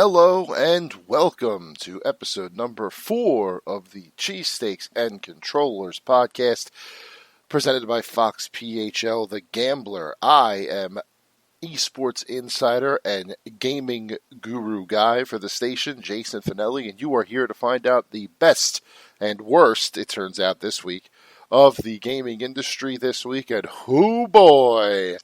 Hello and welcome to episode number 4 of the Cheesesteaks and Controllers podcast, presented by Fox PHL, The Gambler. I am esports insider and gaming guru guy for the station, Jason Fanelli, and you are here to find out the best and worst, it turns out this week, of the gaming industry this week. And hoo boy,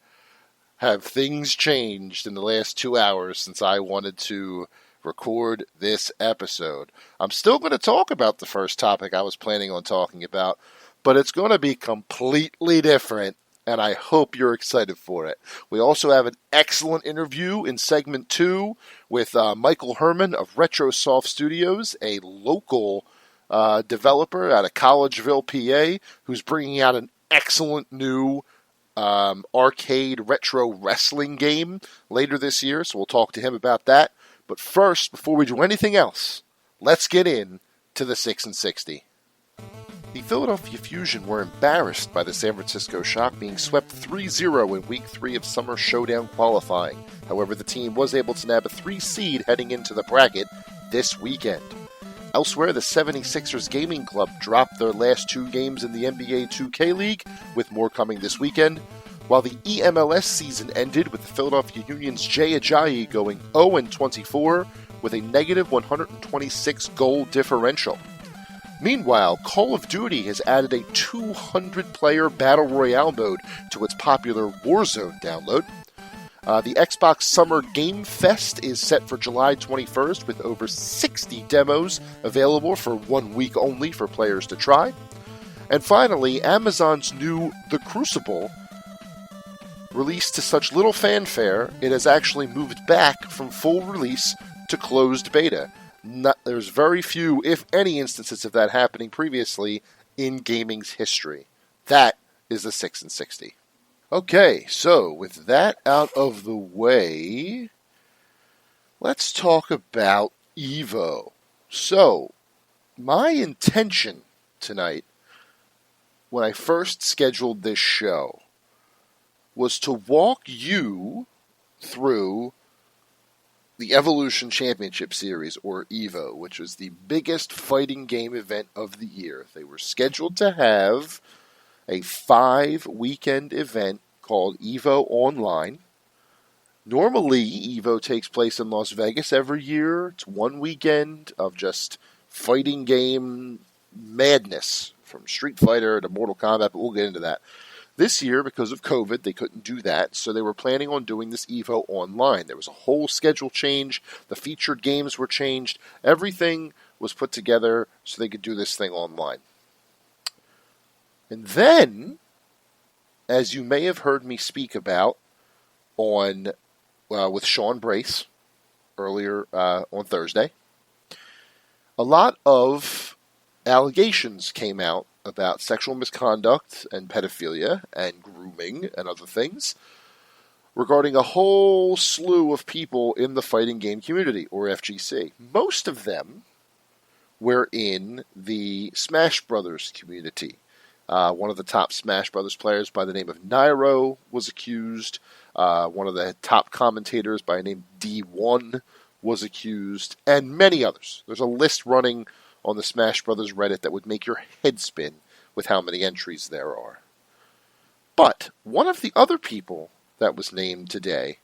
have things changed in the last 2 hours since I wanted to record this episode. I'm still going to talk about the first topic I was planning on talking about, but it's going to be completely different, and I hope you're excited for it. We also have an excellent interview in segment 2 with Michael Hermann of Retrosoft Studios, a local developer out of Collegeville, PA, who's bringing out an excellent new arcade retro wrestling game later this year, so we'll talk to him about that. But first, before we do anything else, let's get in to the 6 and 60. The Philadelphia Fusion were embarrassed by the San Francisco Shock, being swept 3-0 in Week 3 of Summer Showdown qualifying. However, the team was able to nab a 3 seed heading into the bracket this weekend. Elsewhere, the 76ers Gaming Club dropped their last 2 games in the NBA 2K League, with more coming this weekend, while the eMLS season ended with the Philadelphia Union's Jay Anahi going 0-24 with a negative 126 goal differential. Meanwhile, Call of Duty has added a 200-player Battle Royale mode to its popular Warzone download. The Xbox Summer Game Fest is set for July 21st with over 60 demos available for 1 week only for players to try. And finally, Amazon's new The Crucible, released to such little fanfare, it has actually moved back from full release to closed beta. There's very few, if any, instances of that happening previously in gaming's history. That is the 6 and 60. Okay, so with that out of the way, let's talk about EVO. So, my intention tonight, when I first scheduled this show, was to walk you through the Evolution Championship Series, or EVO, which was the biggest fighting game event of the year. They were scheduled to have a 5-weekend event called EVO Online. Normally, EVO takes place in Las Vegas every year. It's 1 weekend of just fighting game madness, from Street Fighter to Mortal Kombat, but we'll get into that. This year, because of COVID, they couldn't do that, so they were planning on doing this EVO Online. There was a whole schedule change. The featured games were changed. Everything was put together so they could do this thing online. And then, as you may have heard me speak about on with Sean Brace earlier on Thursday, a lot of allegations came out about sexual misconduct and pedophilia and grooming and other things regarding a whole slew of people in the fighting game community, or FGC. Most of them were in the Smash Brothers community. One of the top Smash Brothers players by the name of Nairo was accused. One of the top commentators by the name D1 was accused, and many others. There's a list running on the Smash Brothers Reddit that would make your head spin with how many entries there are. But one of the other people that was named today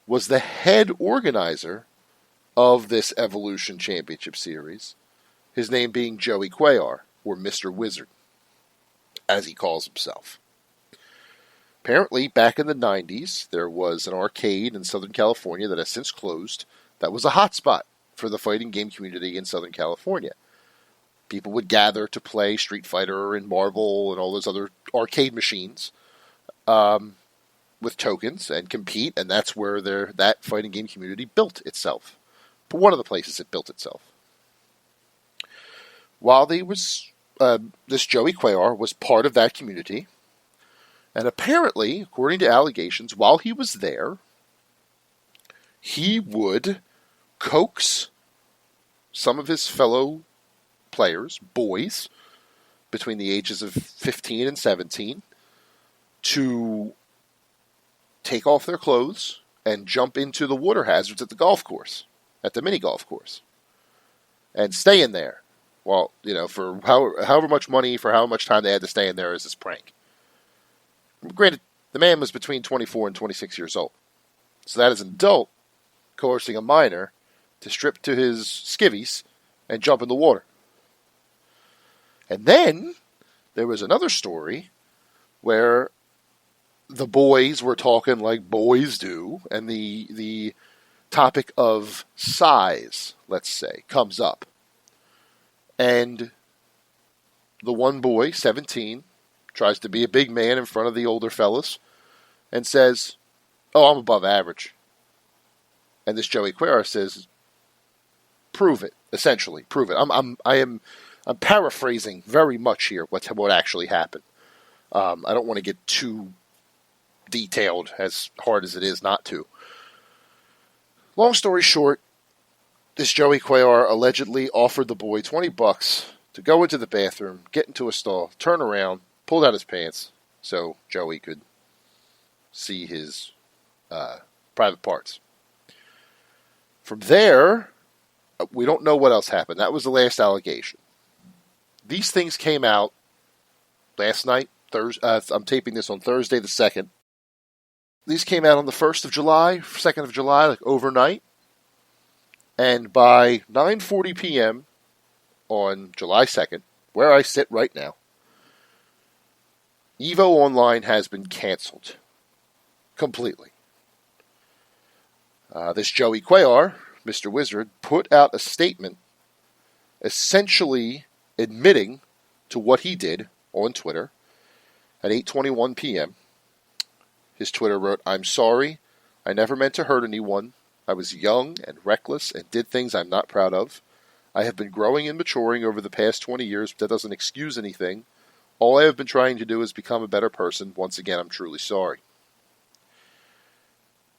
was the head organizer of this Evolution Championship Series, his name being Joey Cuellar, or Mr. Wizard, as he calls himself. Apparently, back in the 90s, there was an arcade in Southern California that has since closed that was a hotspot for the fighting game community in Southern California. People would gather to play Street Fighter and Marvel and all those other arcade machines with tokens and compete, and that's where that fighting game community built itself. But one of the places it built itself. While this Joey Cuellar was part of that community, and apparently, according to allegations, while he was there, he would coax some of his fellow players, boys, between the ages of 15 and 17, to take off their clothes and jump into the water hazards at the golf course. at the mini golf course and stay in there. Well, for however much money, for how much time they had to stay in there as this prank. Granted, the man was between 24 and 26 years old. So that is an adult coercing a minor to strip to his skivvies and jump in the water. And then there was another story where the boys were talking like boys do, and the topic of size, let's say, comes up. And the one boy, 17, tries to be a big man in front of the older fellas and says, "Oh, I'm above average." And this Joey Cuerra says, "Prove it." Essentially, prove it. I'm paraphrasing very much here what actually happened. I don't want to get too detailed, as hard as it is not to. Long story short, this Joey Cuellar allegedly offered the boy $20 to go into the bathroom, get into a stall, turn around, pulled out his pants so Joey could see his private parts. From there, we don't know what else happened. That was the last allegation. These things came out last night. I'm taping this on Thursday the 2nd. These came out on the 1st of July, 2nd of July, like overnight. And by 9:40 p.m. on July 2nd, where I sit right now, EVO Online has been canceled. Completely. This Joey Cuellar, Mr. Wizard, put out a statement essentially admitting to what he did on Twitter at 8:21 p.m. His Twitter wrote, "I'm sorry. I never meant to hurt anyone. I was young and reckless and did things I'm not proud of. I have been growing and maturing over the past 20 years, but that doesn't excuse anything. All I have been trying to do is become a better person. Once again, I'm truly sorry."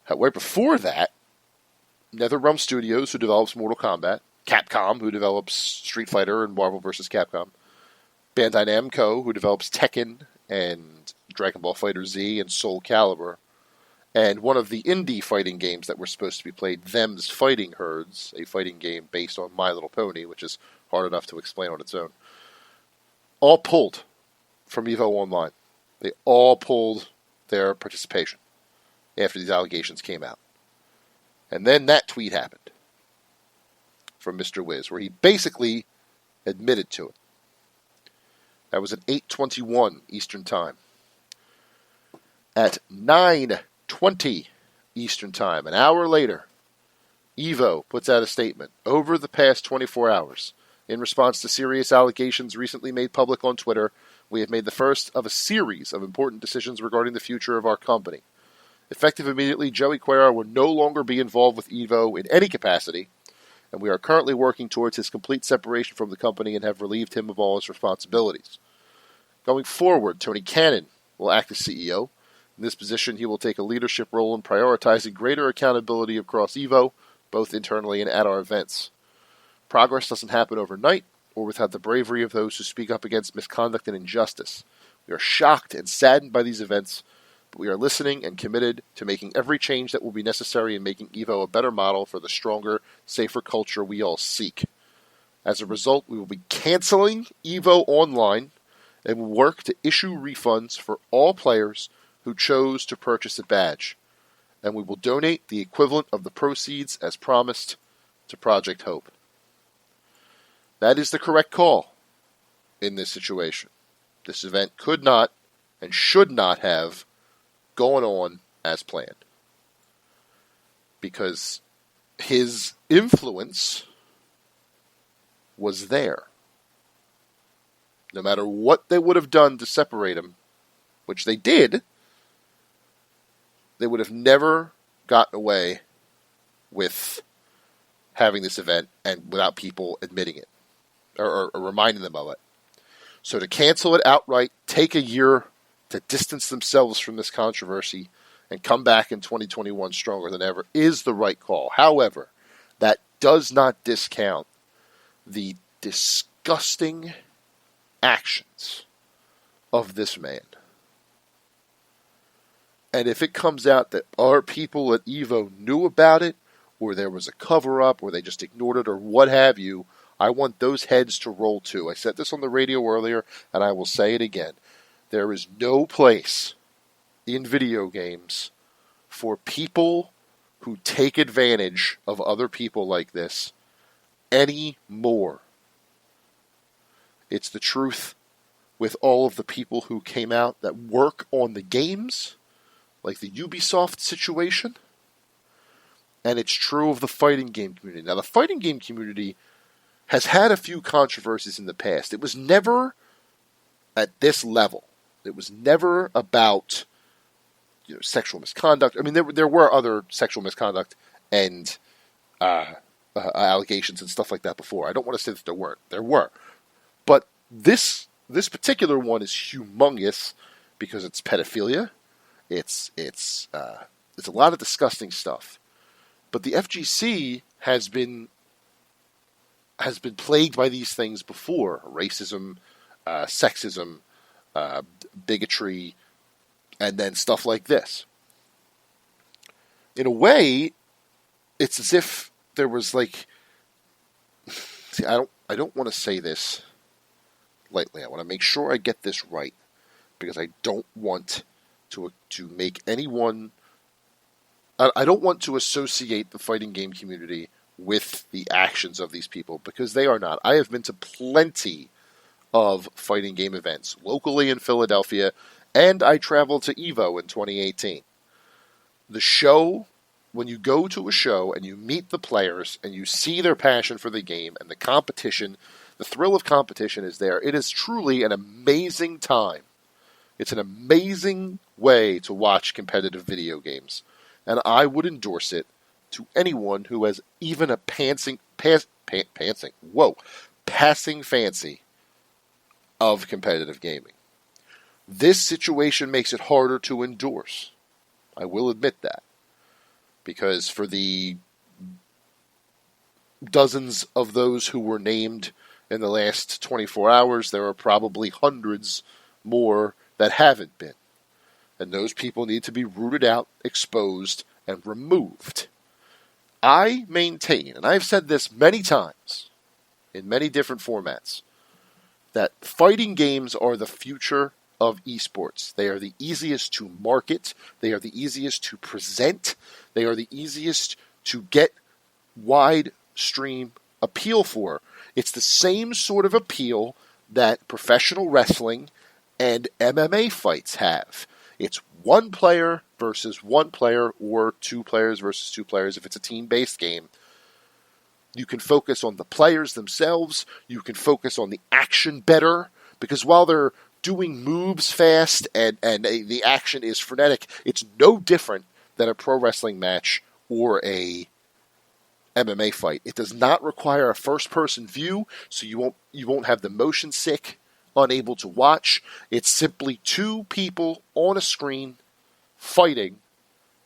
Right before that, NetherRealm Studios, who develops Mortal Kombat, Capcom, who develops Street Fighter and Marvel vs. Capcom, Bandai Namco, who develops Tekken and Dragon Ball FighterZ and Soul Calibur, and one of the indie fighting games that were supposed to be played, Them's Fighting Herds, a fighting game based on My Little Pony, which is hard enough to explain on its own, all pulled from EVO Online. They all pulled their participation after these allegations came out. And then that tweet happened from Mr. Wiz, where he basically admitted to it. That was at 8:21 Eastern Time. At 9:20 Eastern Time, an hour later, EVO puts out a statement. "Over the past 24 hours, in response to serious allegations recently made public on Twitter, we have made the first of a series of important decisions regarding the future of our company. Effective immediately, Joey Cuerra will no longer be involved with EVO in any capacity, and we are currently working towards his complete separation from the company and have relieved him of all his responsibilities. Going forward, Tony Cannon will act as CEO. In this position, he will take a leadership role in prioritizing greater accountability across EVO, both internally and at our events. Progress doesn't happen overnight or without the bravery of those who speak up against misconduct and injustice. We are shocked and saddened by these events, but we are listening and committed to making every change that will be necessary in making EVO a better model for the stronger, safer culture we all seek. As a result, we will be canceling EVO Online and will work to issue refunds for all players who chose to purchase a badge, and we will donate the equivalent of the proceeds as promised to Project Hope." That is the correct call in this situation. This event could not and should not have gone on as planned, because his influence was there. No matter what they would have done to separate him, which they did, they would have never gotten away with having this event and without people admitting it or reminding them of it. So to cancel it outright, take a year to distance themselves from this controversy and come back in 2021 stronger than ever is the right call. However, that does not discount the disgusting actions of this man. And if it comes out that our people at EVO knew about it or there was a cover-up, or they just ignored it, or what have you, I want those heads to roll too. I said this on the radio earlier, and I will say it again. There is no place in video games for people who take advantage of other people like this anymore. It's the truth with all of the people who came out that work on the games, like the Ubisoft situation, and it's true of the fighting game community. Now, the fighting game community has had a few controversies in the past. It was never at this level. It was never about sexual misconduct. I mean, there were other sexual misconduct and allegations and stuff like that before. I don't want to say that there weren't. There were. But this particular one is humongous because it's pedophilia. It's a lot of disgusting stuff. But the FGC has been plagued by these things before: racism, sexism, bigotry, and then stuff like this. In a way, it's as if there was like... See, I don't want to say this lightly. I want to make sure I get this right, because I don't want to make anyone... I don't want to associate the fighting game community with the actions of these people, because they are not. I have been to plenty of fighting game events, locally in Philadelphia, and I traveled to EVO in 2018. The show, when you go to a show and you meet the players and you see their passion for the game and the competition, the thrill of competition is there. It is truly an amazing time. It's an amazing way to watch competitive video games, and I would endorse it to anyone who has even a passing fancy of competitive gaming. This situation makes it harder to endorse. I will admit that. Because for the dozens of those who were named in the last 24 hours, there are probably hundreds more that haven't been. And those people need to be rooted out, exposed, and removed. I maintain, and I've said this many times in many different formats, that fighting games are the future of esports. They are the easiest to market. They are the easiest to present. They are the easiest to get wide stream appeal for. It's the same sort of appeal that professional wrestling and MMA fights have. It's one player versus one player, or two players versus two players if it's a team-based game. You can focus on the players themselves. You can focus on the action better, because while they're doing moves fast and the action is frenetic, it's no different than a pro wrestling match or a MMA fight. It does not require a first-person view, so you won't have the motion sick, unable to watch. It's simply two people on a screen fighting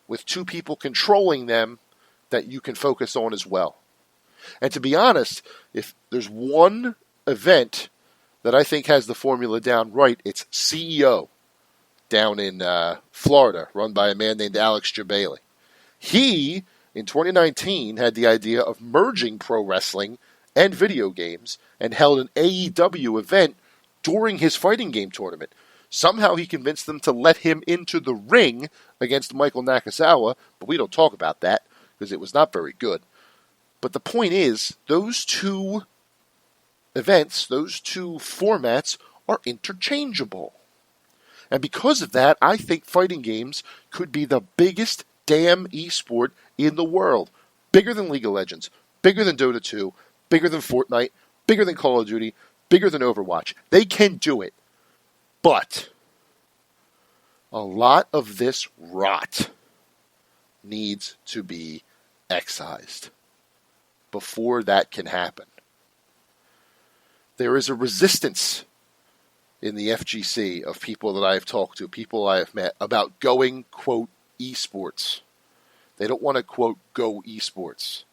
with two people controlling them that you can focus on as well. And to be honest, if there's one event that I think has the formula down right, it's CEO down in Florida, run by a man named Alex Jabali. He, in 2019, had the idea of merging pro wrestling and video games and held an AEW event during his fighting game tournament. Somehow he convinced them to let him into the ring against Michael Nakazawa, but we don't talk about that because it was not very good. But the point is, those two events, those two formats are interchangeable. And because of that, I think fighting games could be the biggest damn esport in the world. Bigger than League of Legends, bigger than Dota 2, bigger than Fortnite, bigger than Call of Duty, bigger than Overwatch. They can do it. But a lot of this rot needs to be excised before that can happen. There is a resistance in the FGC of people that I have talked to, people I have met, about going, quote, esports. They don't want to, quote, go esports.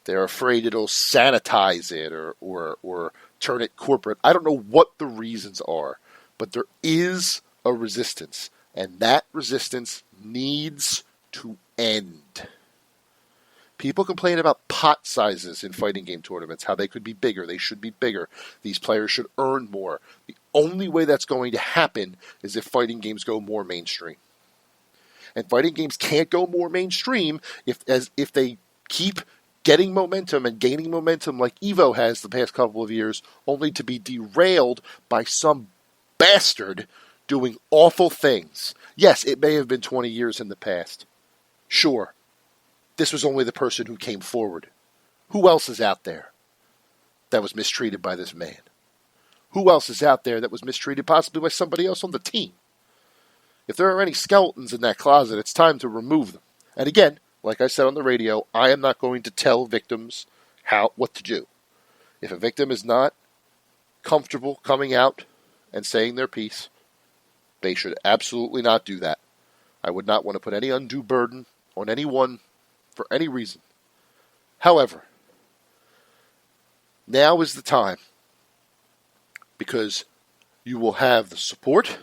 They're afraid it'll sanitize it or turn it corporate. I don't know what the reasons are, but there is a resistance, and that resistance needs to end. People complain about pot sizes in fighting game tournaments, how they could be bigger, they should be bigger, these players should earn more. The only way that's going to happen is if fighting games go more mainstream. And fighting games can't go more mainstream if they keep getting momentum and gaining momentum like EVO has the past couple of years, only to be derailed by some bastard doing awful things. Yes, it may have been 20 years in the past. Sure. This was only the person who came forward. Who else is out there that was mistreated by this man? Who else is out there that was mistreated possibly by somebody else on the team? If there are any skeletons in that closet, it's time to remove them. And again, like I said on the radio, I am not going to tell victims what to do. If a victim is not comfortable coming out and saying their piece, they should absolutely not do that. I would not want to put any undue burden on anyone for any reason. However, now is the time, because you will have the support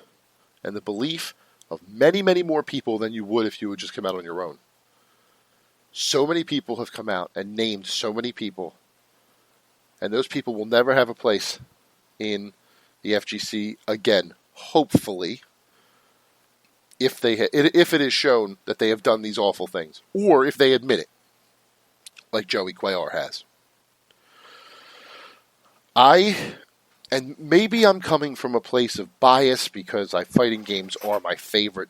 and the belief of many, many more people than you would if you would just come out on your own. So many people have come out and named so many people, and those people will never have a place in the FGC again, hopefully, if it is shown that they have done these awful things, or if they admit it, like Joey Cuellar has. And maybe I'm coming from a place of bias because fighting games are my favorite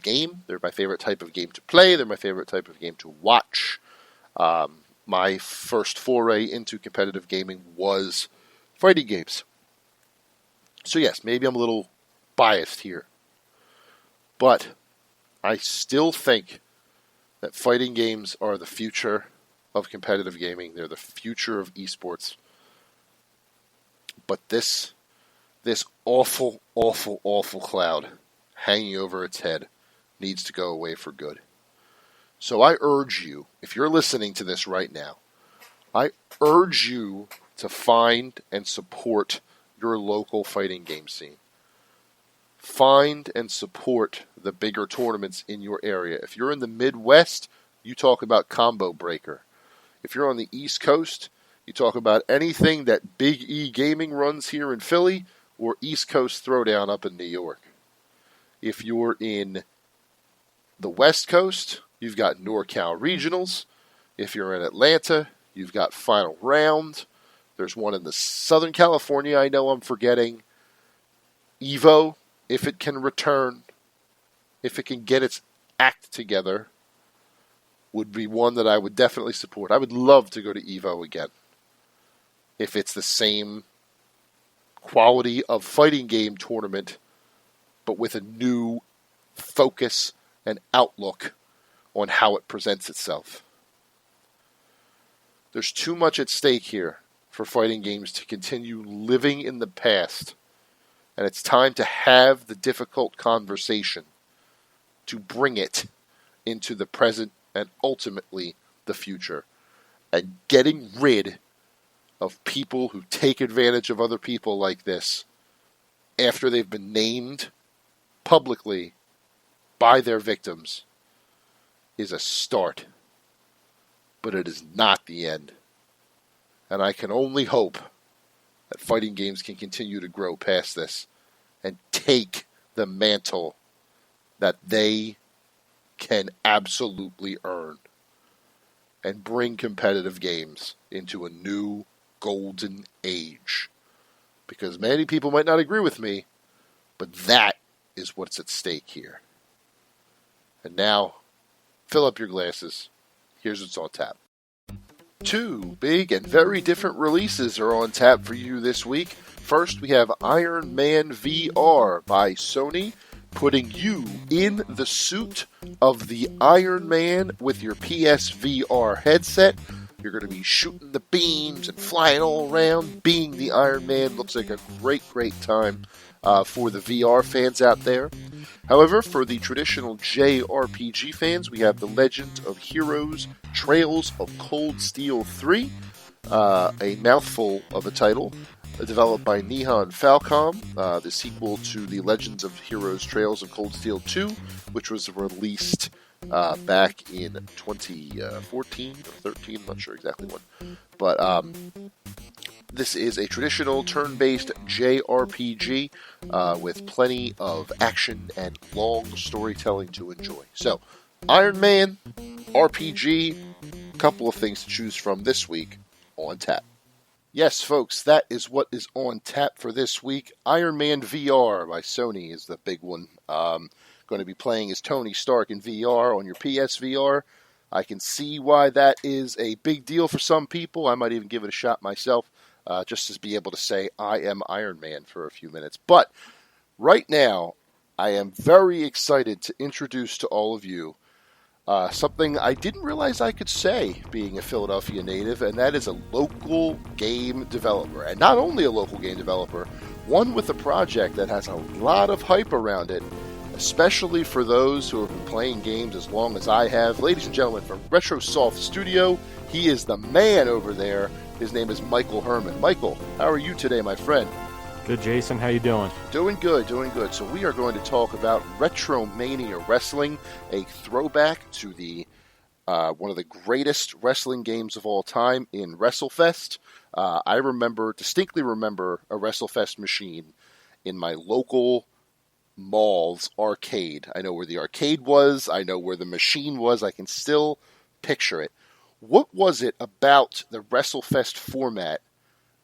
game. They're my favorite type of game to play. They're my favorite type of game to watch. My first foray into competitive gaming was fighting games. So yes, maybe I'm a little biased here. But I still think that fighting games are the future of competitive gaming. They're the future of esports. But this awful, awful, awful cloud hanging over its head needs to go away for good. So I urge you, if you're listening to this right now, I urge you to find and support your local fighting game scene. Find and support the bigger tournaments in your area. If you're in the Midwest, you talk about Combo Breaker. If you're on the East Coast, you talk about anything that Big E Gaming runs here in Philly or East Coast Throwdown up in New York. If you're in the West Coast, you've got NorCal Regionals. If you're in Atlanta, you've got Final Round. There's one in the Southern California I know I'm forgetting. EVO, if it can return, if it can get its act together, would be one that I would definitely support. I would love to go to EVO again. If it's the same quality of fighting game tournament, but with a new focus and outlook on how it presents itself. There's too much at stake here for fighting games to continue living in the past, and it's time to have the difficult conversation to bring it into the present and ultimately the future, and getting rid of people who take advantage of other people like this after they've been named publicly by their victims is a start. But it is not the end. And I can only hope that fighting games can continue to grow past this and take the mantle that they can absolutely earn and bring competitive games into a new golden age. Because many people might not agree with me, but that is what's at stake here. And now, fill up your glasses. Here's what's on tap. Two big and very different releases are on tap for you this week. First, we have Iron Man VR by Sony, putting you in the suit of the Iron Man with your PSVR headset. You're going to be shooting the beams and flying all around, being the Iron Man. Looks like a great, great time for the VR fans out there. However, for the traditional JRPG fans, we have The Legend of Heroes Trails of Cold Steel 3, a mouthful of a title, developed by Nihon Falcom, the sequel to The Legends of Heroes Trails of Cold Steel 2, which was released back in 2014 or 13, I'm not sure exactly when. But this is a traditional turn-based JRPG with plenty of action and long storytelling to enjoy. So, Iron Man, RPG, a couple of things to choose from this week on tap. Yes, folks, that is what is on tap for this week. Iron Man VR by Sony is the big one. Going to be playing as Tony Stark in VR on your PSVR. I can see why that is a big deal for some people. I might even give it a shot myself, just to be able to say I am Iron Man for a few minutes. But right now, I am very excited to introduce to all of you something I didn't realize I could say, being a Philadelphia native, and that is a local game developer. And not only a local game developer, one with a project that has a lot of hype around it, especially for those who have been playing games as long as I have. Ladies and gentlemen, from Retrosoft Studio, he is the man over there. His name is Michael Hermann. Michael, how are you today, my friend? Good, Jason. How you doing? Doing good, doing good. So we are going to talk about Retromania Wrestling, a throwback to the one of the greatest wrestling games of all time in WrestleFest. I distinctly remember a WrestleFest machine in my local mall's arcade. I know where the arcade was. I know where the machine was. I can still picture it. What was it about the WrestleFest format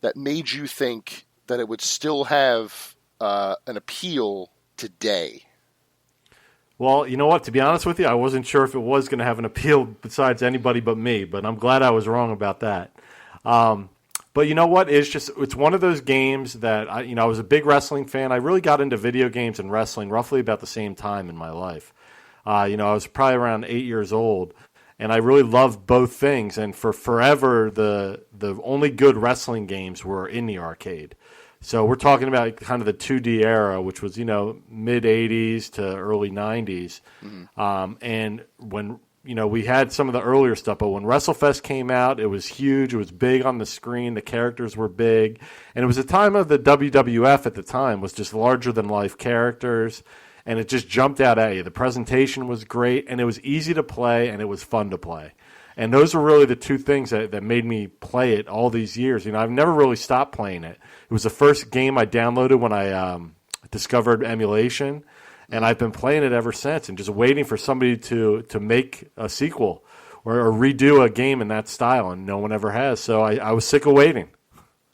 that made you think that it would still have an appeal today? Well, you know what? To be honest with you, I wasn't sure if it was going to have an appeal besides anybody but me, but I'm glad I was wrong about that. But you know what? It's one of those games that I was a big wrestling fan. I really got into video games and wrestling roughly about the same time in my life. I was probably around 8 years old, and I really loved both things. And for forever, the only good wrestling games were in the arcade. So we're talking about kind of the 2D era, which was, mid 80s to early 90s. Mm-hmm. And when, we had some of the earlier stuff, but when WrestleFest came out, it was huge. It was big on the screen. The characters were big. And it was a time of the WWF at the time was just larger than life characters. And it just jumped out at you. The presentation was great, and it was easy to play, and it was fun to play. And those were really the two things that made me play it all these years. I've never really stopped playing it. It was the first game I downloaded when I discovered emulation, and I've been playing it ever since and just waiting for somebody to make a sequel or redo a game in that style, and no one ever has. So I was sick of waiting.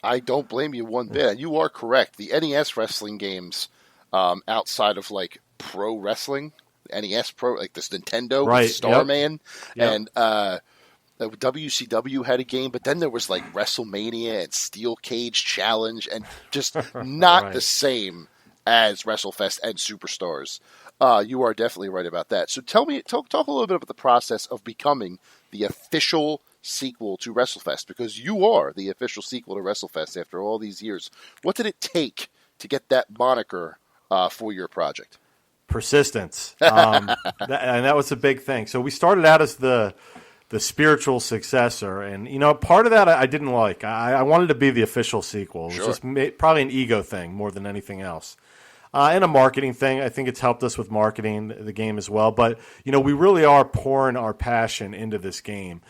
I don't blame you one bit. You are correct. The NES wrestling games, outside of like pro wrestling, NES Pro, like this Nintendo with Starman, and WCW had a game, but then there was like WrestleMania and Steel Cage Challenge, and just not the same as WrestleFest and Superstars. You are definitely right about that. So talk a little bit about the process of becoming the official sequel to WrestleFest, because you are the official sequel to WrestleFest after all these years. What did it take to get that moniker for your project? Persistence. And that was a big thing. So we started out as the spiritual successor, and part of that I didn't like. I wanted to be the official sequel. It was just probably an ego thing more than anything else, and a marketing thing. I think it's helped us with marketing the game as well. But we really are pouring our passion into this game,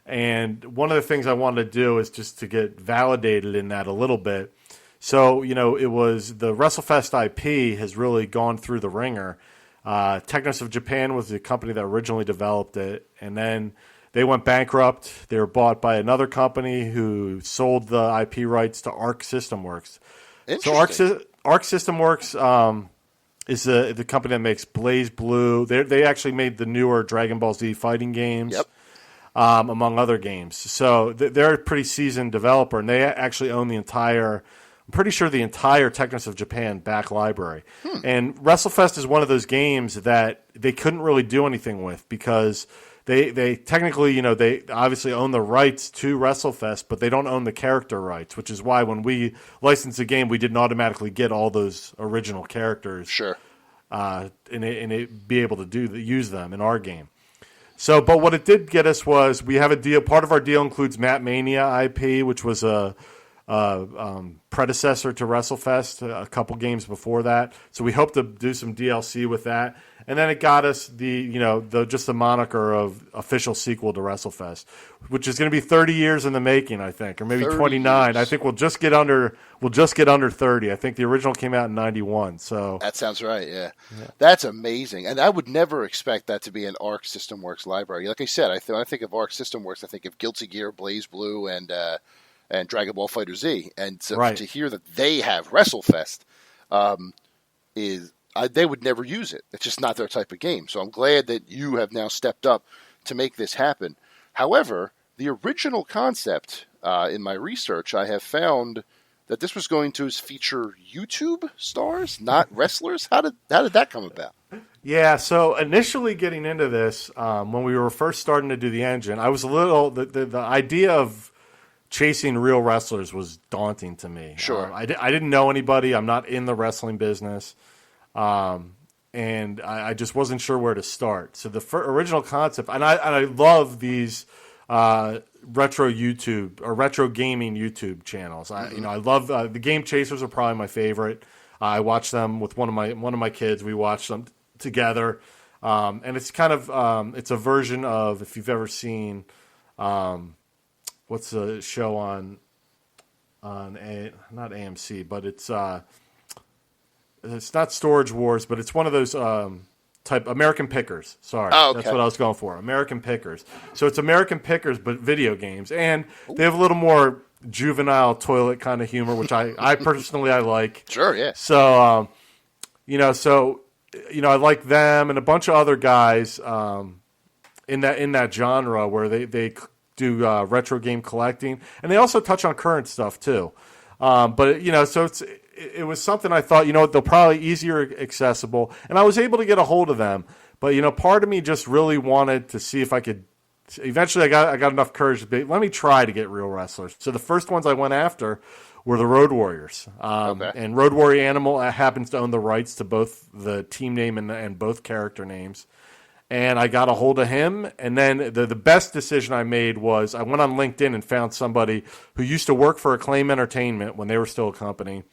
and one of the things I wanted to do is just to get validated in that a little bit. So it was the WrestleFest IP has really gone through the ringer. Technos of Japan was the company that originally developed it, and then they went bankrupt. They were bought by another company who sold the IP rights to Arc System Works. So Arc System Works is the company that makes Blaze Blue. They actually made the newer Dragon Ball Z fighting games, among other games. So they're a pretty seasoned developer, and they actually own the entire Technos of Japan back library. And WrestleFest is one of those games that they couldn't really do anything with because they technically, they obviously own the rights to WrestleFest, but they don't own the character rights, which is why when we licensed the game, we didn't automatically get all those original characters. Sure. And be able to use them in our game. So, but what it did get us was we have a deal. Part of our deal includes Matt Mania IP, which was a predecessor to WrestleFest, a couple games before that. So we hope to do some DLC with that. And then it got us just the moniker of official sequel to WrestleFest, which is going to be 30 years in the making, I think, or maybe 29. Years. I think we'll just get under 30. I think the original came out in 91. So that sounds right. Yeah. That's amazing. And I would never expect that to be an Arc System Works library. Like I said, when I think of Arc System Works, I think of Guilty Gear, Blaze Blue, and Dragon Ball Fighter Z. And so to hear that they have WrestleFest they would never use it. It's just not their type of game. So I'm glad that you have now stepped up to make this happen. However, the original concept, in my research, I have found that this was going to feature YouTube stars, not wrestlers. How did that come about? Yeah, so initially getting into this, when we were first starting to do the engine, I was a little the idea of chasing real wrestlers was daunting to me. Sure, I didn't know anybody. I'm not in the wrestling business. And I just wasn't sure where to start. So the original concept, and I love these retro YouTube or retro gaming YouTube channels. I love the Game Chasers are probably my favorite. I watch them with one of my kids. We watch them together, and it's kind of it's a version of, if you've ever seen what's the show on not AMC, but it's not Storage Wars, but it's one of those type American Pickers. Sorry, That's what I was going for. American Pickers. So it's American Pickers, but video games, and they have a little more juvenile toilet kind of humor, which I personally like. Sure, yeah. So I like them and a bunch of other guys in that genre where they do retro game collecting, and they also touch on current stuff too. So it was something I thought, they're probably easier accessible, and I was able to get a hold of them. But part of me just really wanted to see if I could. Eventually, I got enough courage to be. Let me try to get real wrestlers. So the first ones I went after were the Road Warriors, and Road Warrior Animal happens to own the rights to both the team name and both character names. And I got a hold of him, and then the best decision I made was I went on LinkedIn and found somebody who used to work for Acclaim Entertainment when they were still a company,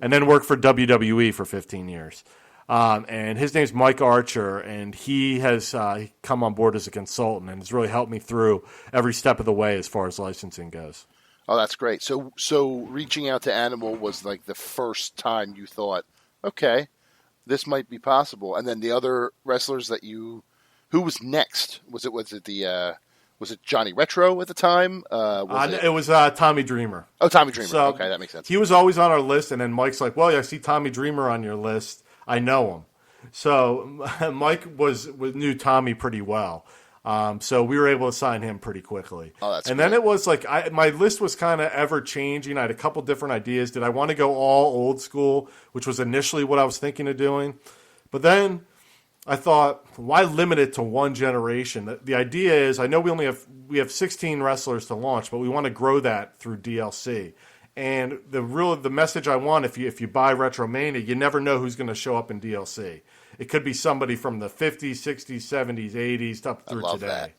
and then worked for WWE for 15 years. And his name's Mike Archer, and he has come on board as a consultant and has really helped me through every step of the way as far as licensing goes. Oh, that's great. So reaching out to Animal was like the first time you thought, okay, this might be possible. And then the other wrestlers that who was next? Was it Johnny Retro at the time? It was Tommy Dreamer. Oh, Tommy Dreamer. So okay, that makes sense. He was always on our list, and then Mike's like, well, I see Tommy Dreamer on your list. I know him. So Mike knew Tommy pretty well. So we were able to sign him pretty quickly. Oh, that's and great. Then it was like my list was kind of ever changing. I had a couple different ideas. Did I want to go all old school, which was initially what I was thinking of doing? But then I thought, why limit it to one generation? The idea is, I know we have 16 wrestlers to launch, but we want to grow that through DLC. And the message I want, if you buy Retromania, you never know who's going to show up in DLC. It could be somebody from the 50s, 60s, 70s, 80s up through today.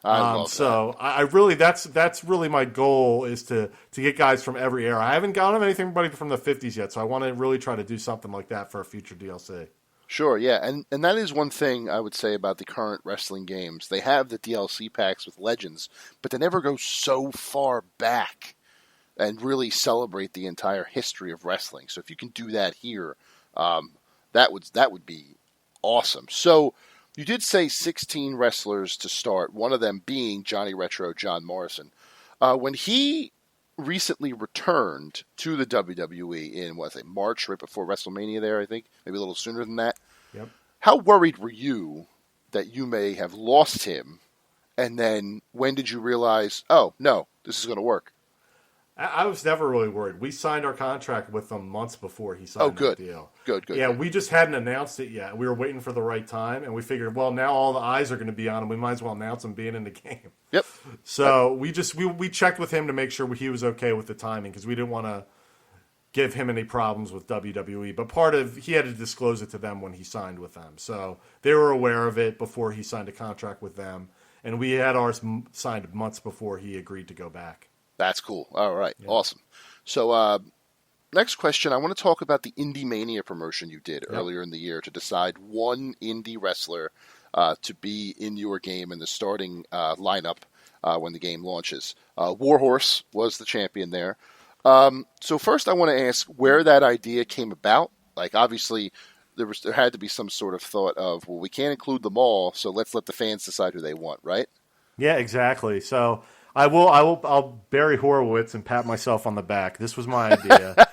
I love that. I really that's really my goal, is to get guys from every era. I haven't gotten anybody from the 50s yet, so I want to really try to do something like that for a future DLC. Sure, yeah, and that is one thing I would say about the current wrestling games. They have the DLC packs with legends, but they never go so far back and really celebrate the entire history of wrestling. So if you can do that here, that would be awesome. So you did say 16 wrestlers to start, one of them being Johnny Retro, John Morrison. When he recently returned to the WWE in, March, right before WrestleMania there, I think, maybe a little sooner than that. Yep. How worried were you that you may have lost him? And then when did you realize, oh, no, this is going to work? I was never really worried. We signed our contract with him months before he signed the deal. Good. Yeah, we just hadn't announced it yet. We were waiting for the right time, and we figured, well, now all the eyes are going to be on him. We might as well announce him being in the game. Yep. So we checked with him to make sure he was okay with the timing, because we didn't want to give him any problems with WWE. But he had to disclose it to them when he signed with them. So they were aware of it before he signed a contract with them, and we had ours signed months before he agreed to go back. That's cool. All right. Yeah. Awesome. So, next question, I want to talk about the Indie Mania promotion you did earlier in the year to decide one indie wrestler to be in your game in the starting lineup when the game launches. Warhorse was the champion there. So first I want to ask where that idea came about. Like, obviously, there had to be some sort of thought of, well, we can't include them all, so let's let the fans decide who they want, right? Yeah, exactly. So I'll bury Horowitz and pat myself on the back. This was my idea.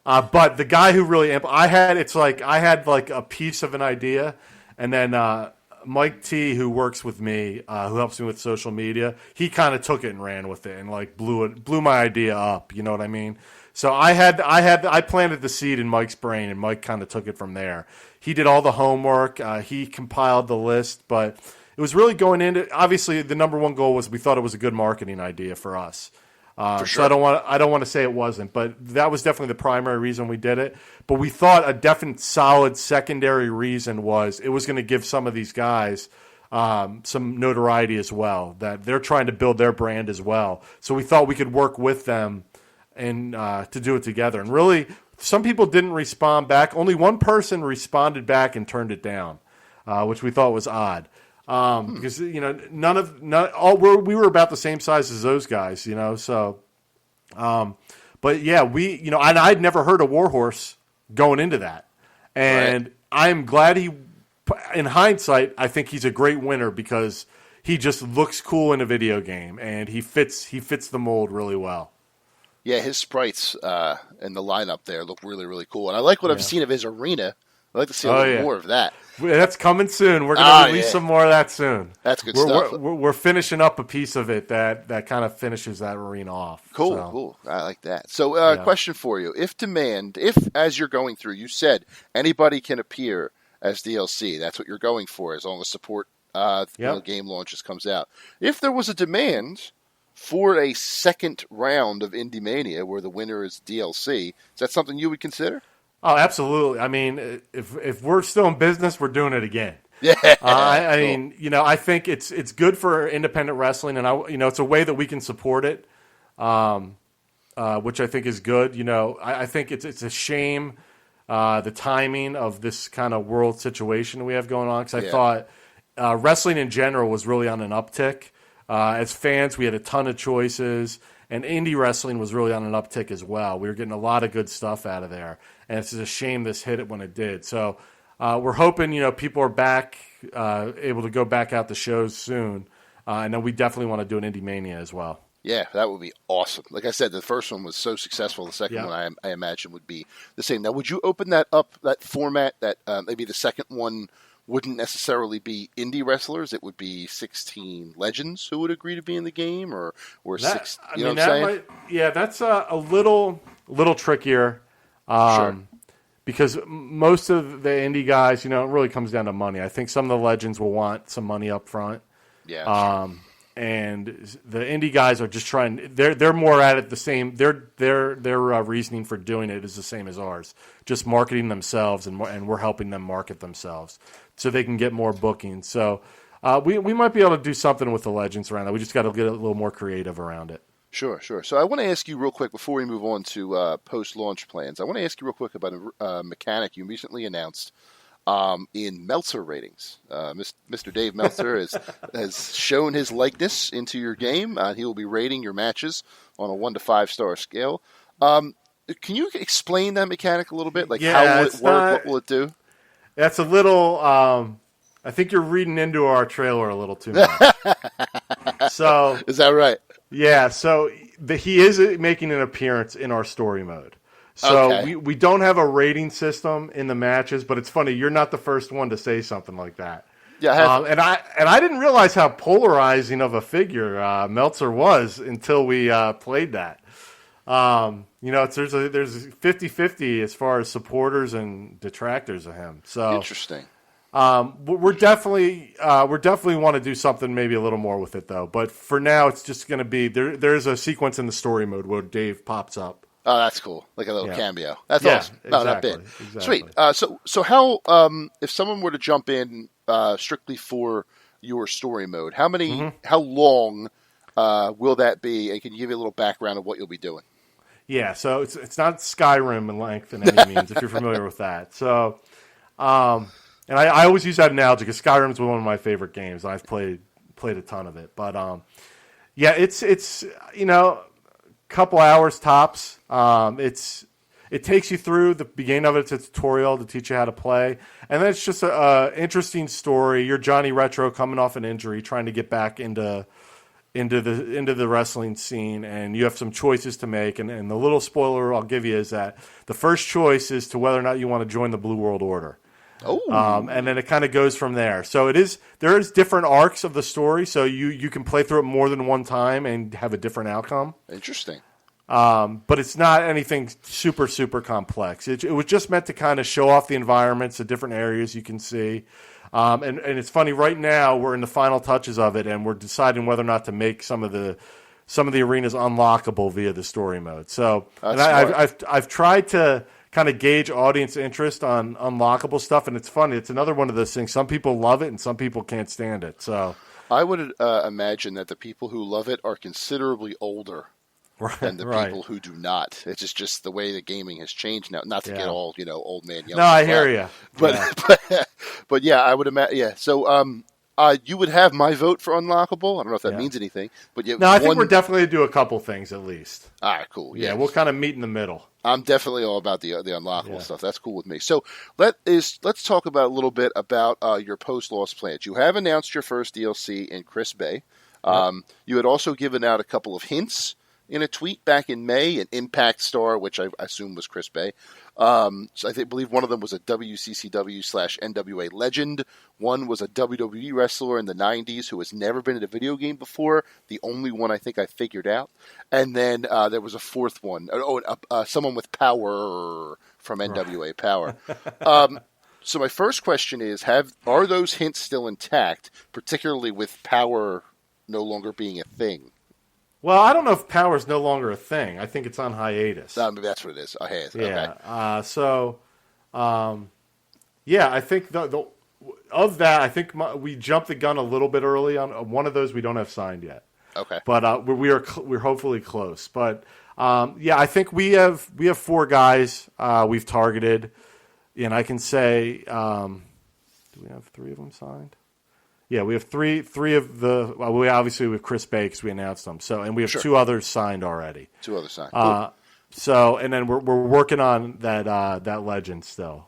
But the guy who really I had a piece of an idea, and then Mike T, who works with me, who helps me with social media, he kind of took it and ran with it and like blew my idea up. You know what I mean? So I planted the seed in Mike's brain, and Mike kind of took it from there. He did all the homework. He compiled the list, but it was really going into, obviously the number one goal was we thought it was a good marketing idea for us. For sure. So I don't want to say it wasn't, but that was definitely the primary reason we did it. But we thought a definite solid secondary reason was it was going to give some of these guys some notoriety as well, that they're trying to build their brand as well. So we thought we could work with them and to do it together. And really, some people didn't respond back. Only one person responded back and turned it down, which we thought was odd. Because we were about the same size as those guys, So, but yeah, and I'd never heard of Warhorse going into that, and I'm glad in hindsight, I think he's a great winner because he just looks cool in a video game and he fits the mold really well. Yeah, his sprites in the lineup there look really, really cool, and I like what I've seen of his arena. I'd like to see a little more of that. That's coming soon. We're going to release some more of that soon. That's good stuff. We're finishing up a piece of it that kind of finishes that arena off. Cool. I like that. So, question for you. If, as you're going through, you said anybody can appear as DLC. That's what you're going for, as long as support game launches comes out. If there was a demand for a second round of Indie Mania where the winner is DLC, is that something you would consider? Oh, absolutely. I mean, if we're still in business, we're doing it again. Yeah. I mean, I think it's good for independent wrestling, and it's a way that we can support it, which I think is good. I think it's a shame the timing of this kind of world situation we have going on, because I thought wrestling in general was really on an uptick. As fans, we had a ton of choices. And indie wrestling was really on an uptick as well. We were getting a lot of good stuff out of there. And it's just a shame this hit it when it did. So we're hoping, people are back, able to go back out to shows soon. And then we definitely want to do an Indie Mania as well. Yeah, that would be awesome. Like I said, the first one was so successful. The second one, I imagine, would be the same. Now, would you open that up, that format, that maybe the second one wouldn't necessarily be indie wrestlers? It would be 16 legends who would agree to be in the game, or six. You know what I'm saying? That's a little trickier, because most of the indie guys, it really comes down to money. I think some of the legends will want some money up front. Yeah. And the indie guys are just trying. They're more at it the same. Their reasoning for doing it is the same as ours. Just marketing themselves, and we're helping them market themselves so they can get more bookings. So we might be able to do something with the legends around that. We just got to get a little more creative around it. Sure. So I want to ask you real quick before we move on to post-launch plans. I want to ask you real quick about a mechanic you recently announced in Meltzer ratings. Mr. Dave Meltzer has shown his likeness into your game. He will be rating your matches on a 1 to 5 star scale. Can you explain that mechanic a little bit? Like, how will it work? What will it do? That's a little. I think you're reading into our trailer a little too much. So is that right? Yeah. So he is making an appearance in our story mode. So we don't have a rating system in the matches, but it's funny, you're not the first one to say something like that. Yeah, and I didn't realize how polarizing of a figure Meltzer was until we played that. There's 50-50 as far as supporters and detractors of him. So interesting. We're definitely want to do something maybe a little more with it though. But for now, it's just going to be there's a sequence in the story mode where Dave pops up. Oh, that's cool. Like a little cameo. That's awesome. No, not bad. Exactly. Sweet. So how, if someone were to jump in strictly for your story mode, how long will that be? And can you give me a little background of what you'll be doing? Yeah, so it's not Skyrim in length in any means, if you're familiar with that. So, and I always use that analogy because Skyrim is one of my favorite games. I've played a ton of it, but yeah, it's a couple hours tops. It takes you through the beginning of it. It's a tutorial to teach you how to play, and then it's just a interesting story. You're Johnny Retro coming off an injury, trying to get back into the wrestling scene, and you have some choices to make. And the little spoiler I'll give you is that the first choice is to whether or not you want to join the Blue World Order. Oh, and then it kind of goes from there. So there is different arcs of the story, so you can play through it more than one time and have a different outcome. interesting. But it's not anything super, super complex. It was just meant to kind of show off the environments, the different areas you can see. And it's funny, right now we're in the final touches of it, and we're deciding whether or not to make some of the arenas unlockable via the story mode. So, and I've tried to kind of gauge audience interest on unlockable stuff, and it's funny. It's another one of those things. Some people love it, and some people can't stand it. So, I would imagine that the people who love it are considerably older than the people who do not. It's just the way the gaming has changed now. Not to get all old man yelling. No, I hear you. But yeah, I would imagine. Yeah, so you would have my vote for unlockable. I don't know if that means anything, but yeah. No, I think we're definitely going to do a couple things at least. All right, cool. Yeah, we'll kind of meet in the middle. I'm definitely all about the unlockable stuff. That's cool with me. So let's talk about a little bit about your post-launch plans. You have announced your first DLC in Chris Bay. You had also given out a couple of hints in a tweet back in May, an Impact star, which I assume was Chris Bay. So I believe one of them was a WCCW/NWA legend. One was a WWE wrestler in the 90s who has never been in a video game before. The only one I think I figured out. And then there was a fourth one. Someone with power from NWA Power. So my first question is, are those hints still intact, particularly with power no longer being a thing? Well, I don't know if power is no longer a thing. I think it's on hiatus. Maybe that's what it is. Yeah. Okay. I think of that, I think we jumped the gun a little bit early on. One of those we don't have signed yet. Okay. But we're hopefully close. But I think we have 4 guys we've targeted, and I can say, do we have 3 of them signed? Yeah, we have three of the. Well, we obviously with Chris Bay because we announced them. So, and we have 2 others signed already. 2 others signed. Cool. So, and then we're working on that legend still.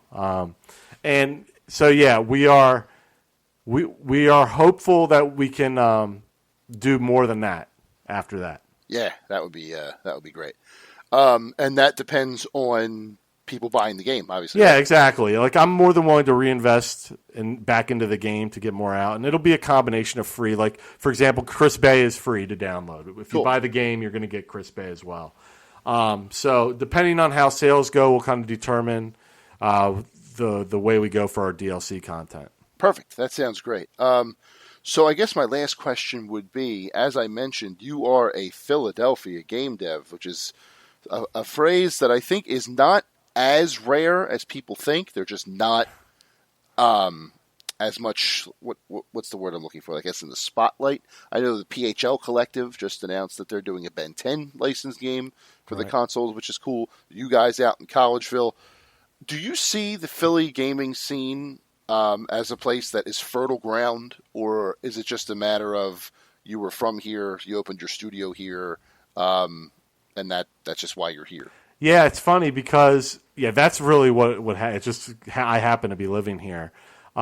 And so we are hopeful that we can do more than that after that. Yeah, that would be great. And that depends on people buying the game, obviously. Yeah, exactly. Like, I'm more than willing to reinvest back into the game to get more out, and it'll be a combination of free. Like, for example, Chris Bay is free to download. If you buy the game, you're going to get Chris Bay as well. So depending on how sales go, we'll kind of determine the way we go for our DLC content. Perfect. That sounds great. So I guess my last question would be, as I mentioned, you are a Philadelphia game dev, which is a phrase that I think is not as rare as people think. They're just not as much. What's the word I'm looking for? I guess in the spotlight. I know the PHL Collective just announced that they're doing a Ben 10 licensed game for the consoles, which is cool. You guys out in Collegeville, do you see the Philly gaming scene as a place that is fertile ground, or is it just a matter of you were from here, you opened your studio here, and that's just why you're here? Yeah, it's funny because that's really what it's just I happen to be living here. We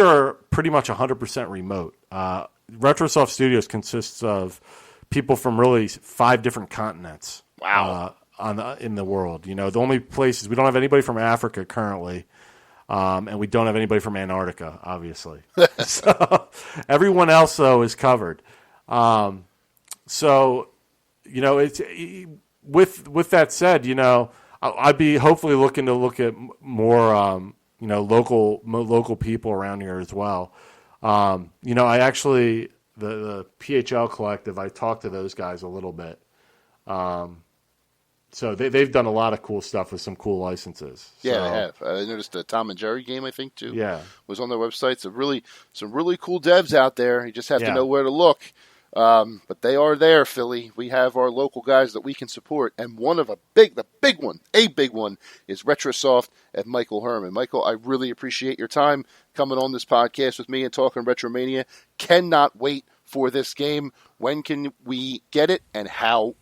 are pretty much 100% remote. Retrosoft Studios consists of people from really 5 different continents. Wow. In the world. The only places we don't have anybody from Africa currently, and we don't have anybody from Antarctica, obviously. So everyone else though is covered. It's. With that said, I'd be hopefully looking to look at more, local people around here as well. I actually the PHL Collective, I talked to those guys a little bit. So they've done a lot of cool stuff with some cool licenses. Yeah, they have. I noticed the Tom and Jerry game, I think, too. Yeah, was on their website. Some really cool devs out there. You just have to know where to look. But they are there, Philly. We have our local guys that we can support, and the big one is Retrosoft and Michael Hermann. Michael, I really appreciate your time coming on this podcast with me and talking Retromania. Cannot wait for this game. When can we get it, and how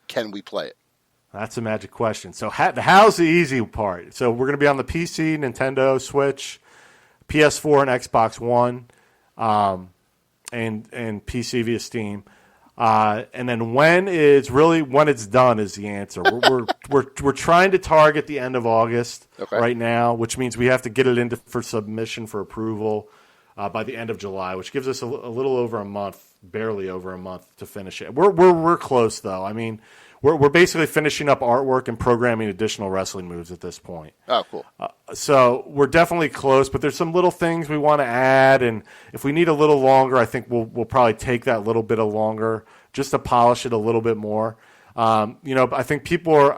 can we play it? That's a magic question. So how's the easy part? So we're going to be on the PC, Nintendo, Switch, PS4, and Xbox One, and PC via Steam. And then when it's done is the answer. We're trying to target the end of August right now, which means we have to get it for submission for approval by the end of July, which gives us a little over a month, barely over a month to finish it. We're close though. I mean, we're basically finishing up artwork and programming additional wrestling moves at this point. Oh, cool. So we're definitely close, but there's some little things we want to add, and if we need a little longer, I think we'll probably take that little bit of longer just to polish it a little bit more. I think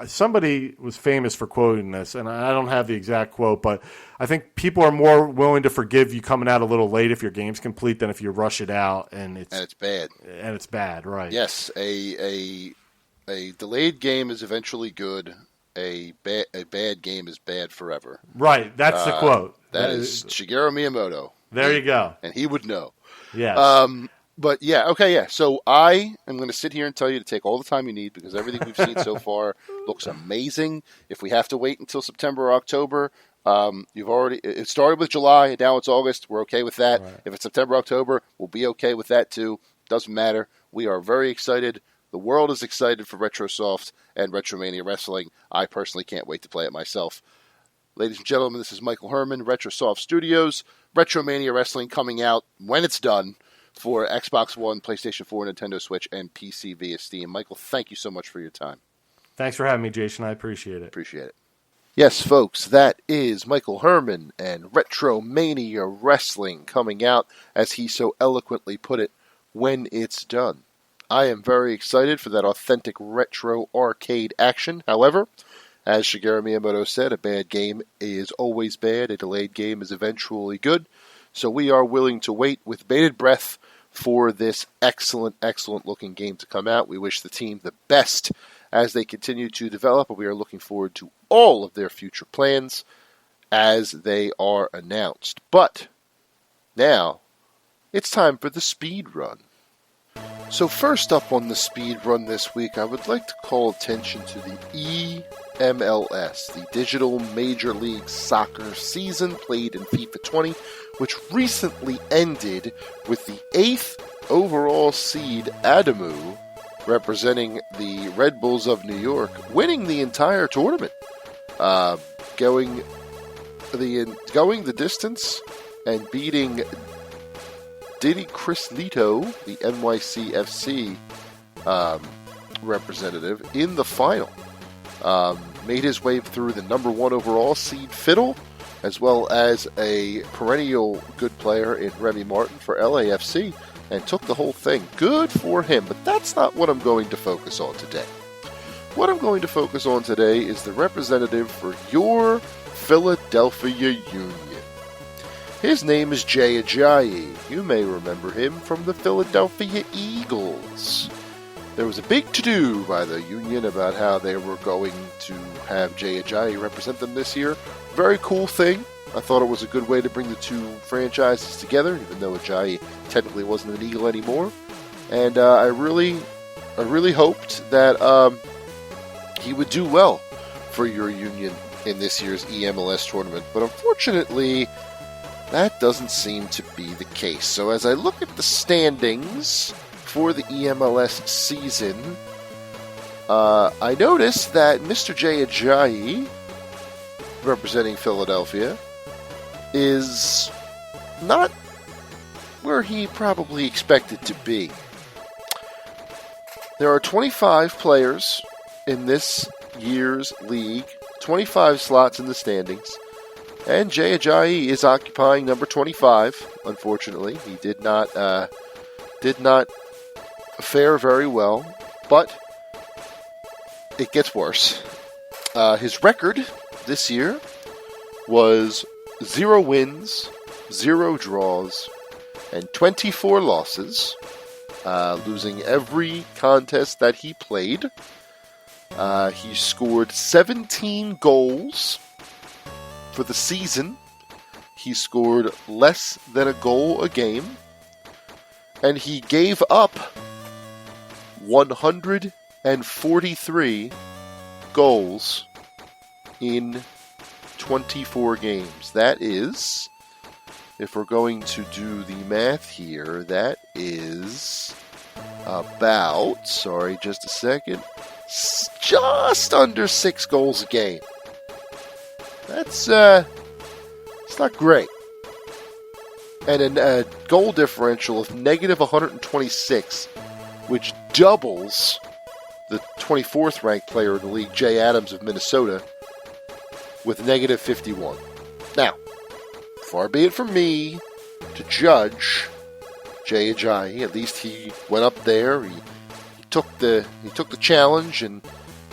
somebody was famous for quoting this, and I don't have the exact quote, but I think people are more willing to forgive you coming out a little late if your game's complete than if you rush it out and it's bad. And it's bad, right? Yes, a delayed game is eventually good. A bad game is bad forever. Right, that's the quote. That is Shigeru Miyamoto. There you go. And he would know. Yes. But yeah, okay, yeah. So I am going to sit here and tell you to take all the time you need because everything we've seen so far looks amazing. If we have to wait until September or October, it started with July, and now it's August. We're okay with that. Right. If it's September, October, we'll be okay with that too. Doesn't matter. We are very excited. The world is excited for Retrosoft and Retromania Wrestling. I personally can't wait to play it myself. Ladies and gentlemen, this is Michael Hermann, Retrosoft Studios. Retromania Wrestling coming out when it's done for Xbox One, PlayStation 4, Nintendo Switch, and PC via Steam. Michael, thank you so much for your time. Thanks for having me, Jason. I appreciate it. Appreciate it. Yes, folks, that is Michael Hermann and Retromania Wrestling coming out, as he so eloquently put it, when it's done. I am very excited for that authentic retro arcade action. However, as Shigeru Miyamoto said, a bad game is always bad. A delayed game is eventually good. So we are willing to wait with bated breath for this excellent, excellent looking game to come out. We wish the team the best as they continue to develop, and we are looking forward to all of their future plans as they are announced. But now, it's time for the speed run. So first up on the speed run this week, I would like to call attention to the eMLS, the Digital Major League Soccer season played in FIFA 20, which recently ended with the 8th overall seed Adamu, representing the Red Bulls of New York, winning the entire tournament, going the distance and beating Diddy Crislito, the NYCFC representative, in the final. Made his way through the number 1 overall seed Fiddle, as well as a perennial good player in Remy Martin for LAFC, and took the whole thing. Good for him, but that's not what I'm going to focus on today. What I'm going to focus on today is the representative for your Philadelphia Union. His name is Jay Anahi. You may remember him from the Philadelphia Eagles. There was a big to-do by the Union about how they were going to have Jay Anahi represent them this year. Very cool thing. I thought it was a good way to bring the two franchises together, even though Anahi technically wasn't an Eagle anymore. And I really hoped that he would do well for your Union in this year's eMLS tournament. But unfortunately, that doesn't seem to be the case. So as I look at the standings for the eMLS season, I noticed that Mr. Jay Anahi, representing Philadelphia, is not where he probably expected to be. There are 25 players in this year's league, 25 slots in the standings. And Jay Anahi is occupying number 25. Unfortunately, he did not fare very well, but it gets worse. His record this year was 0 wins, 0 draws, and 24 losses. losing every contest that he played. He scored 17 goals for the season. He scored less than a goal a game. And he gave up 143 goals in 24 games. That is, if we're going to do the math here, that is about, sorry, just a second, just under 6 goals a game. That's, it's not great. And a goal differential of negative 126, which doubles the 24th ranked player in the league, Jay Adams of Minnesota, with negative 51. Now, far be it from me to judge Jay Anahi. At least he went up there. He took the challenge and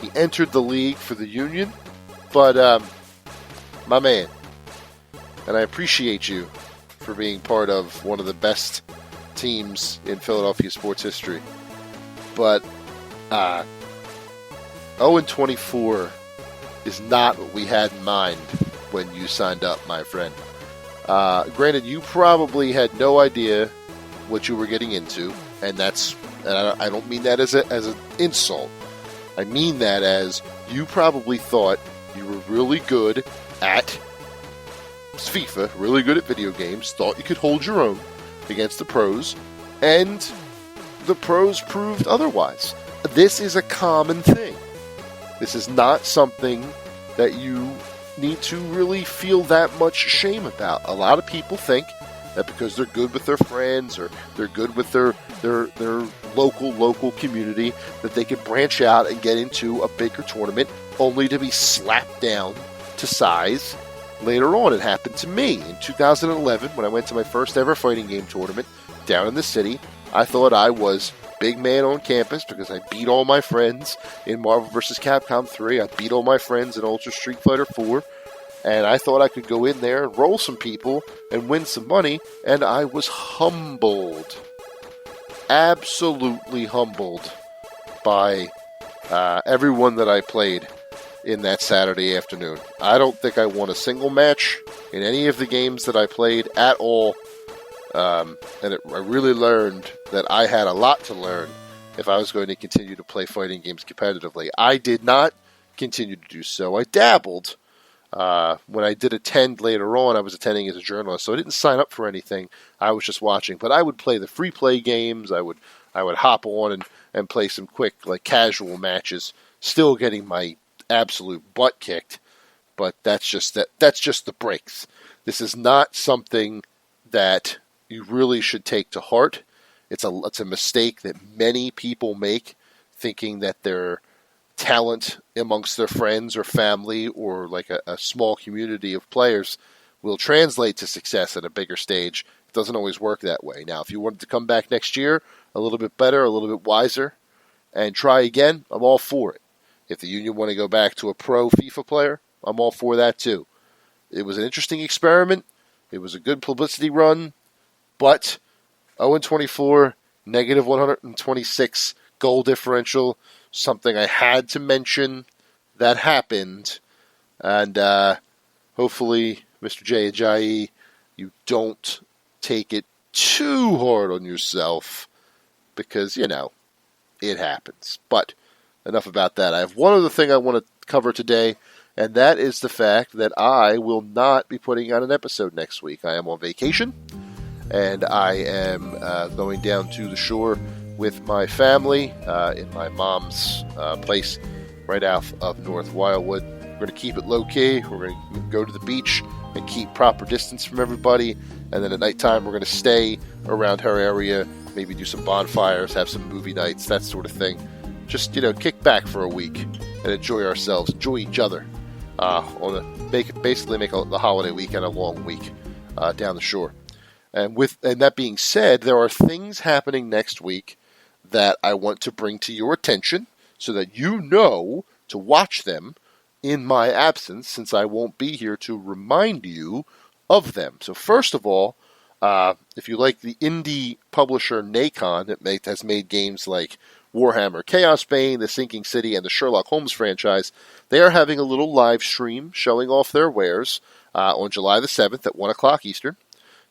he entered the league for the Union. But my man, and I appreciate you for being part of one of the best teams in Philadelphia sports history. But 0-24 is not what we had in mind when you signed up, my friend. Granted, you probably had no idea what you were getting into, and I don't mean that as an insult. I mean that as you probably thought you were really good at FIFA, really good at video games, thought you could hold your own against the pros, and the pros proved otherwise. This is a common thing. This is not something that you need to really feel that much shame about. A lot of people think that because they're good with their friends or they're good with their local community, that they can branch out and get into a bigger tournament only to be slapped down to size later on. It happened to me in 2011 when I went to my first ever fighting game tournament down in the city. I thought I was big man on campus because I beat all my friends in Marvel vs. Capcom 3. I beat all my friends in Ultra Street Fighter 4. And I thought I could go in there and roll some people and win some money. And I was humbled. Absolutely humbled by everyone that I played in that Saturday afternoon. I don't think I won a single match in any of the games that I played at all. I really learned that I had a lot to learn if I was going to continue to play fighting games competitively. I did not continue to do so. I dabbled. When I did attend later on, I was attending as a journalist, so I didn't sign up for anything. I was just watching. But I would play the free play games. I would hop on and play some quick, casual matches, still getting my absolute butt kicked. But that's just the breaks. This is not something that you really should take to heart. It's a mistake that many people make, thinking that their talent amongst their friends or family or a small community of players will translate to success at a bigger stage. It doesn't always work that way. Now, if you wanted to come back next year a little bit better, a little bit wiser, and try again, I'm all for it. If the Union want to go back to a pro FIFA player, I'm all for that too. It was an interesting experiment. It was a good publicity run. But 0-24, negative 126 goal differential, something I had to mention that happened. And hopefully, Mr. Jay Anahi, you don't take it too hard on yourself because, it happens. But enough about that. I have one other thing I want to cover today, and that is the fact that I will not be putting out an episode next week. I am on vacation. And I am going down to the shore with my family in my mom's place right out of North Wildwood. We're going to keep it low-key. We're going to go to the beach and keep proper distance from everybody. And then at nighttime, we're going to stay around her area, maybe do some bonfires, have some movie nights, that sort of thing. Just, kick back for a week and enjoy ourselves, enjoy each other. Basically make the holiday weekend a long week down the shore. And that being said, there are things happening next week that I want to bring to your attention so that you know to watch them in my absence, since I won't be here to remind you of them. So first of all, If you like the indie publisher Nacon, it has made games like Warhammer Chaos Bane, The Sinking City, and the Sherlock Holmes franchise. They are having a little live stream showing off their wares on July the 7th at 1 o'clock Eastern.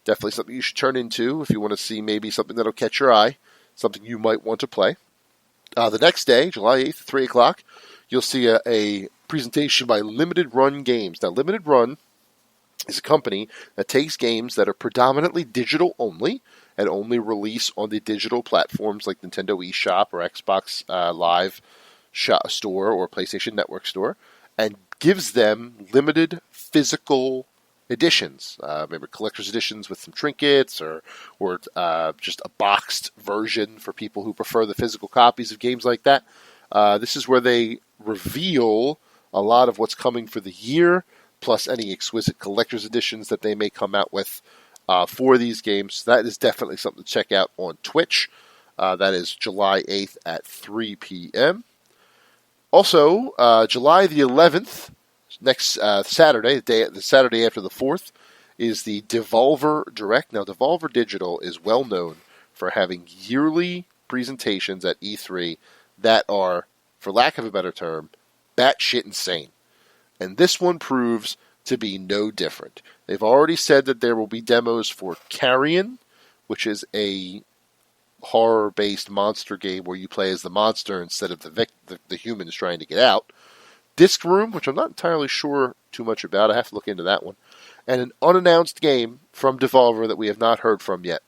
Definitely something you should turn into if you want to see maybe something that'll catch your eye, something you might want to play. The next day, July 8th, 3 o'clock, you'll see a presentation by Limited Run Games. Now, Limited Run is a company that takes games that are predominantly digital only and only release on the digital platforms like Nintendo eShop or Xbox Live Store or PlayStation Network Store, and gives them limited physical editions, maybe collector's editions with some trinkets or just a boxed version for people who prefer the physical copies of games like that. This is where they reveal a lot of what's coming for the year, plus any exquisite collector's editions that they may come out with for these games. That is definitely something to check out on Twitch. That is July 8th at 3 p.m. Also, July the 11th, next Saturday, the Saturday after the 4th, is the Devolver Direct. Now, Devolver Digital is well known for having yearly presentations at E3 that are, for lack of a better term, batshit insane. And this one proves to be no different. They've already said that there will be demos for Carrion, which is a horror-based monster game where you play as the monster instead of the humans trying to get out. Disc Room, which I'm not entirely sure too much about. I have to look into that one. And an unannounced game from Devolver that we have not heard from yet,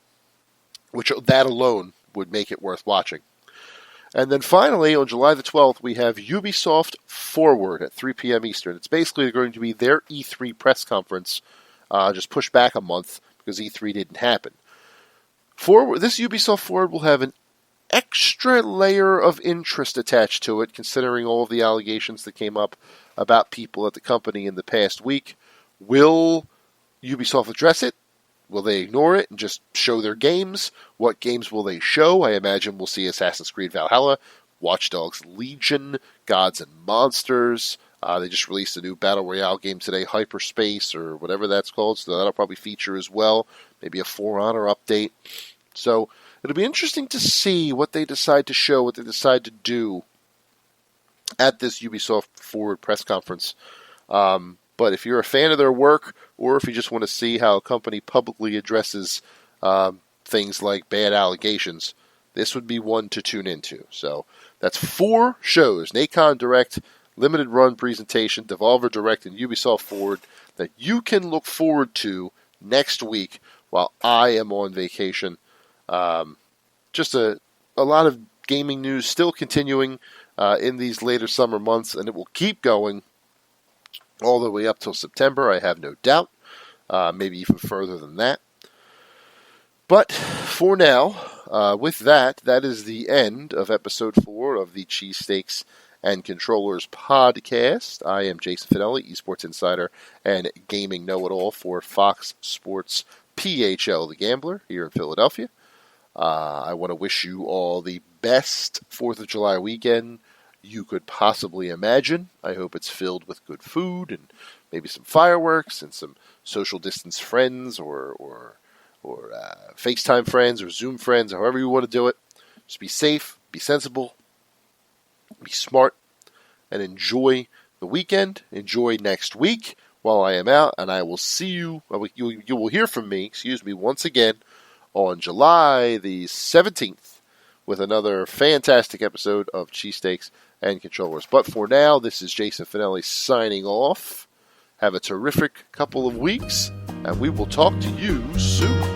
which that alone would make it worth watching. And then finally, on July the 12th, we have Ubisoft Forward at 3 p.m. Eastern. It's basically going to be their E3 press conference, just pushed back a month because E3 didn't happen. This Ubisoft Forward will have an extra layer of interest attached to it, considering all of the allegations that came up about people at the company in the past week. Will Ubisoft address it? Will they ignore it and just show their games? What games will they show? I imagine we'll see Assassin's Creed Valhalla, Watch Dogs Legion, Gods and Monsters. They just released a new Battle Royale game today, Hyperspace, or whatever that's called, so that'll probably feature as well. Maybe a For Honor update. So it'll be interesting to see what they decide to show, what they decide to do at this Ubisoft Forward press conference. But if you're a fan of their work, or if you just want to see how a company publicly addresses things like bad allegations, this would be one to tune into. So that's 4 shows, Nacon Direct, Limited Run Presentation, Devolver Direct, and Ubisoft Forward that you can look forward to next week while I am on vacation. Just a lot of gaming news still continuing in these later summer months, and it will keep going all the way up till September, I have no doubt. Maybe even further than that. But for now, with that is the end of episode 4 of the Cheesesteaks and Controllers podcast. I am Jason Fanelli, eSports Insider and Gaming Know-It-All for Fox Sports PHL, the Gambler, here in Philadelphia. I want to wish you all the best 4th of July weekend you could possibly imagine. I hope it's filled with good food and maybe some fireworks and some social distance friends or FaceTime friends or Zoom friends, however you want to do it. Just be safe, be sensible, be smart, and enjoy the weekend. Enjoy next week while I am out, and I will see you. You will hear from me, once again on July the 17th with another fantastic episode of Cheesesteaks and Controllers. But for now, this is Jason Fanelli signing off. Have a terrific couple of weeks, and we will talk to you soon.